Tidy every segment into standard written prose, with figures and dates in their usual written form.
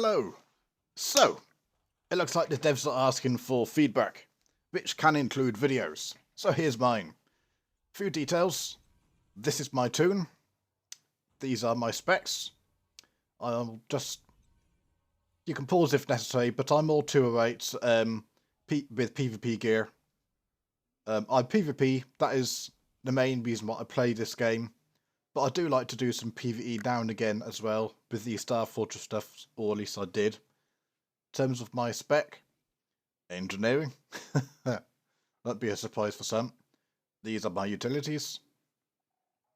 Hello. So, it looks like the devs are asking for feedback, which can include videos. So here's mine. Few details. This is my toon. These are my specs. I'll just... You can pause if necessary, but I'm all 208 with PvP gear. I PvP, that is the main reason why I play this game. But I do like to do some PvE now and again as well, with the Star Fortress stuff, or at least I did. In terms of my spec, engineering. That'd be a surprise for some. These are my utilities.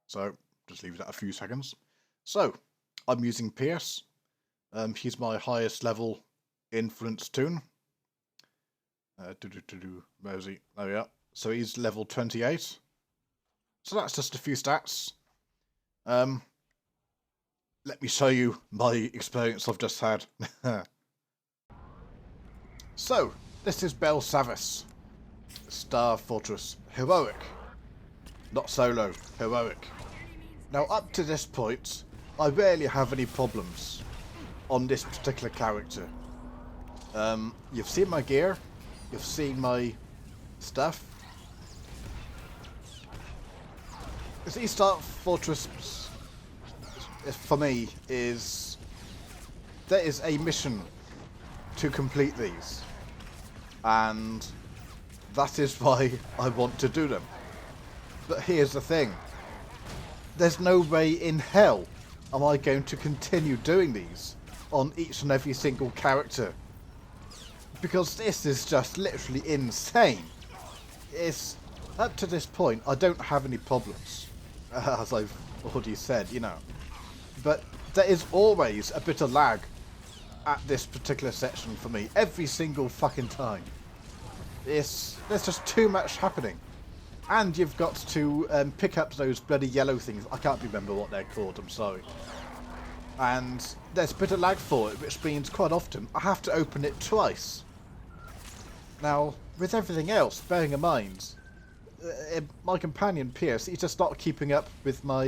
So, just leave that a few seconds. So, I'm using Pierce. He's my highest level influence toon. Where is he? There we are. So he's level 28. So that's just a few stats. Let me show you my experience I've just had. So, this is Bel Savis. Star Fortress. Heroic. Not solo. Heroic. Now, up to this point, I rarely have any problems on this particular character. You've seen my gear. You've seen my stuff. See, Star Fortress, for me, is... There is a mission to complete these. And that is why I want to do them. But here's the thing. There's no way in hell am I going to continue doing these on each and every single character. Because this is just literally insane. It's... Up to this point, I don't have any problems. As I've already said, you know. But there is always a bit of lag at this particular section for me. Every single fucking time. There's just too much happening. And you've got to pick up those bloody yellow things. I can't remember what they're called, I'm sorry. And there's a bit of lag for it, which means quite often I have to open it twice. Now, with everything else, bearing in mind, my companion Pierce, he's just not keeping up with my...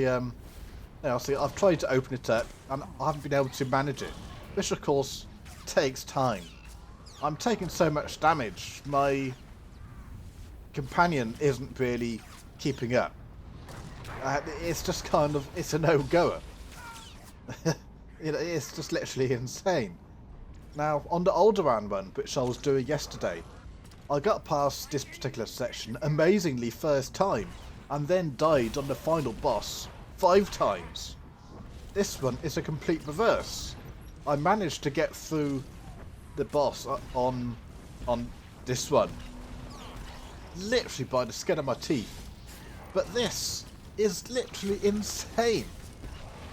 see, I've tried to open it up, and I haven't been able to manage it. Which, of course, takes time. I'm taking so much damage, my companion isn't really keeping up. It's just kind of... It's a no-goer. It's just literally insane. Now, on the Alderaan run, which I was doing yesterday, I got past this particular section amazingly first time, and then died on the final boss 5 times. This one is a complete reverse. I managed to get through the boss on this one literally by the skin of my teeth. But this is literally insane.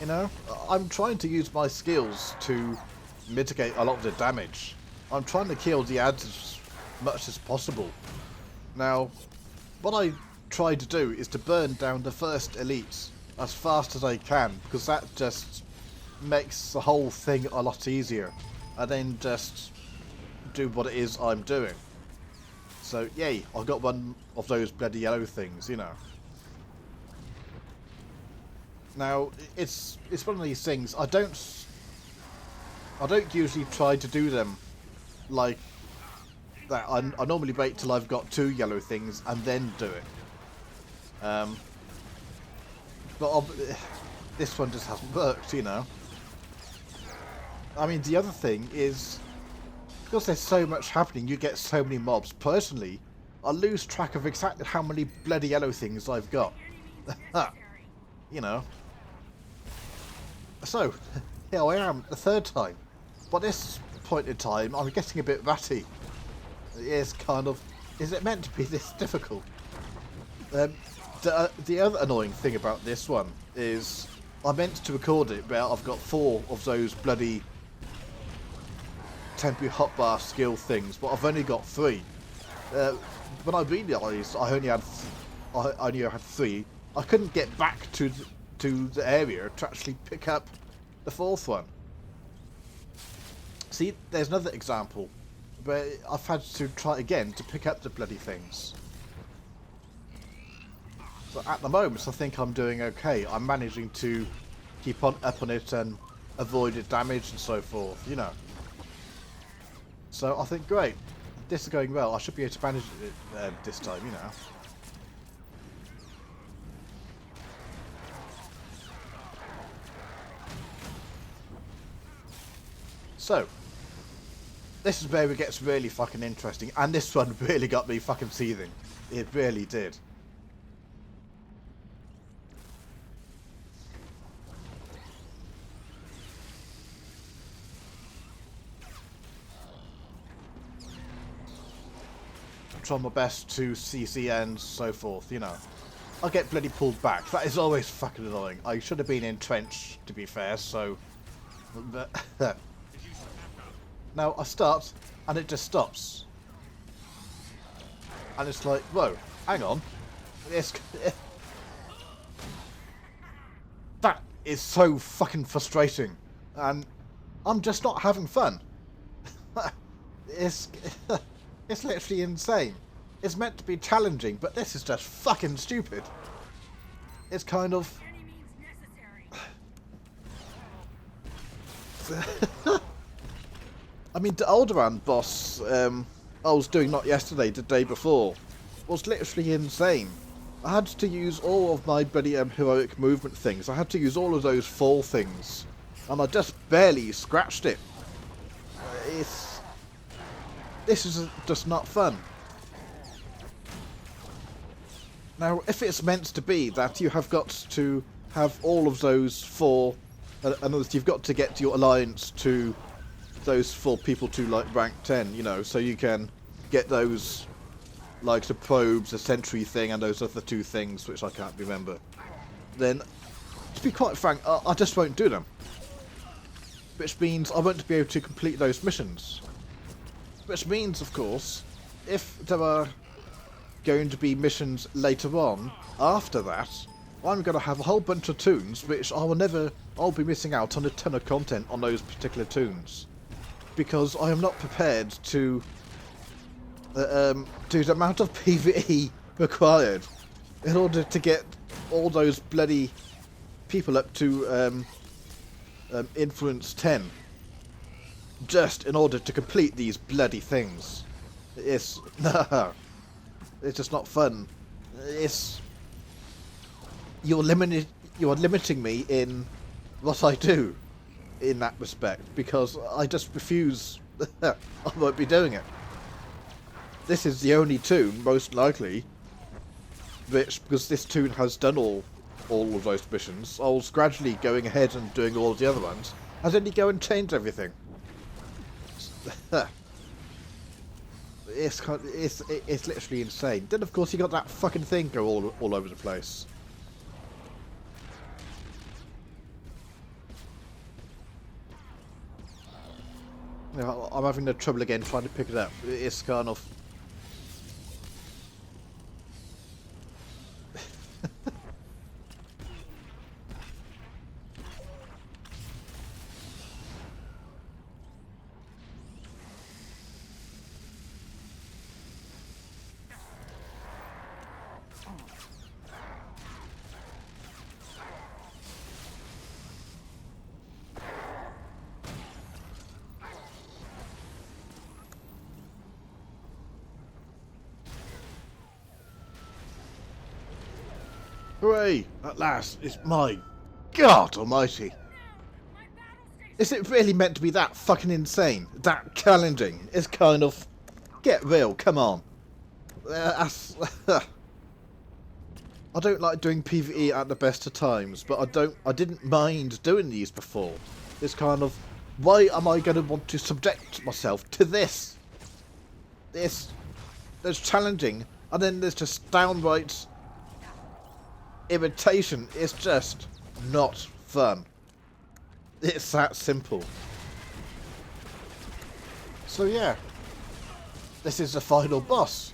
You know, I'm trying to use my skills to mitigate a lot of the damage. I'm trying to kill the ads as much as possible. Now, what I try to do is to burn down the first elites as fast as I can, because that just makes the whole thing a lot easier, and then just do what it is I'm doing. So yay, I've got one of those bloody yellow things, you know. Now, it's one of these things, I don't usually try to do them like that. I normally wait till I've got 2 yellow things and then do it. But this one just hasn't worked, you know. I mean, the other thing is, because there's so much happening, you get so many mobs. Personally, I lose track of exactly how many bloody yellow things I've got. You know. So, here I am, the 3rd time. By this point in time, I'm getting a bit ratty. It's kind of... Is it meant to be this difficult? The other annoying thing about this one is I meant to record it, but I've got 4 of those bloody temporary hotbar skill things, but I've only got 3. When I realised I only had 3, I couldn't get back to the area to actually pick up the 4th one. See, there's another example where I've had to try again to pick up the bloody things. So at the moment, I think I'm doing okay. I'm managing to keep up on it and avoid damage and so forth, you know. So I think, great, this is going well. I should be able to manage it this time, you know. So, this is where it gets really fucking interesting, and this one really got me fucking seething. It really did. I'm trying my best to CC and so forth, you know. I'll get bloody pulled back. That is always fucking annoying. I should have been entrenched, to be fair, so... But now I start, and it just stops. And it's like, whoa, hang on. That is so fucking frustrating. And I'm just not having fun. It's literally insane. It's meant to be challenging, but this is just fucking stupid. It's kind of... I mean, the Alderaan Boss I was doing not yesterday, the day before, was literally insane. I had to use all of my bloody heroic movement things. I had to use all of those fall things, and I just barely scratched it. This is just not fun. Now, if it's meant to be that you have got to have all of those four, and you've got to get your alliance to those 4 people to like rank 10, you know, so you can get those, like the probes, the sentry thing, and those other 2 things which I can't remember, then, to be quite frank, I just won't do them. Which means I won't be able to complete those missions. Which means, of course, if there are going to be missions later on, after that, I'm going to have a whole bunch of tunes, which I'll be missing out on a ton of content on those particular tunes. Because I am not prepared to do the amount of PvE required in order to get all those bloody people up to influence 10, just in order to complete these bloody things. It's just not fun. You're limiting me in what I do in that respect, because I just refuse. I won't be doing it. This is the only tune, most likely, which, because this tune has done all of those missions, I was gradually going ahead and doing all of the other ones, and then you go and change everything. It's literally insane. Then of course you got that fucking thing go all over the place. You know, I'm having no trouble again trying to pick it up. It's kind of... Hooray! At last! It's mine! God almighty! Is it really meant to be that fucking insane? That challenging? It's kind of... Get real, come on. I don't like doing PvE at the best of times, but I didn't mind doing these before. It's kind of... Why am I going to want to subject myself to this? There's challenging, and then there's just downright... irritation. Is just not fun. It's that simple. So yeah, this is the final boss.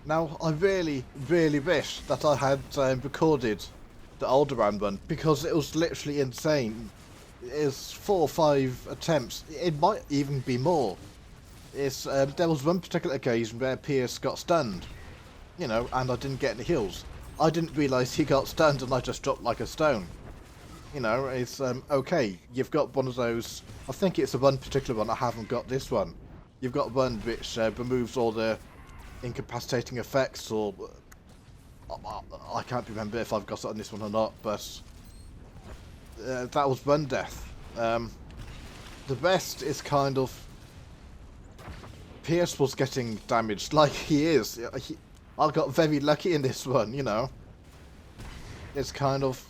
Now I really, really wish that I had recorded the Alderaan one, because it was literally insane. It's 4 or 5 attempts. It might even be more. There was one particular occasion where Pierce got stunned, you know, and I didn't get any heals. I didn't realise he got stunned and I just dropped like a stone. You know, it's okay, you've got one of those... I think it's the one particular one, I haven't got this one. you've got one which removes all the incapacitating effects, or I can't remember if I've got it on this one or not, but that was one death. The rest is kind of Pierce was getting damaged like he is. I got very lucky in this one, you know. It's kind of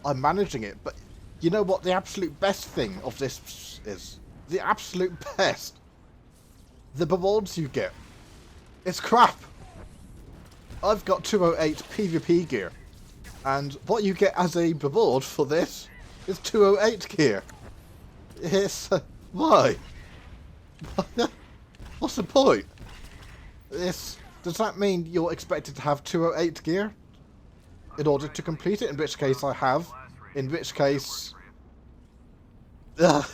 I'm managing it, but you know what the absolute best thing of this is? The absolute best. The rewards you get. It's crap. I've got 208 PvP gear, and what you get as a reward for this is 208 gear. It's why? What's the point? Does that mean you're expected to have 208 gear in order to complete it? In which case I have. In which case, are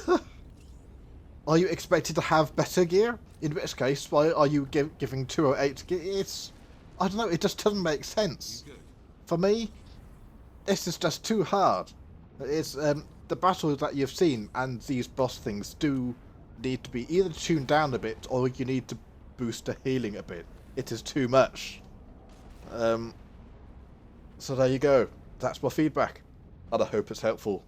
you expected to have better gear? In which case, why are you giving 208 gear? I don't know, it just doesn't make sense. For me, this is just too hard. It's the battles that you've seen and these boss things do need to be either tuned down a bit, or you need to boost the healing a bit. It is too much. So there you go. That's my feedback, and I hope it's helpful.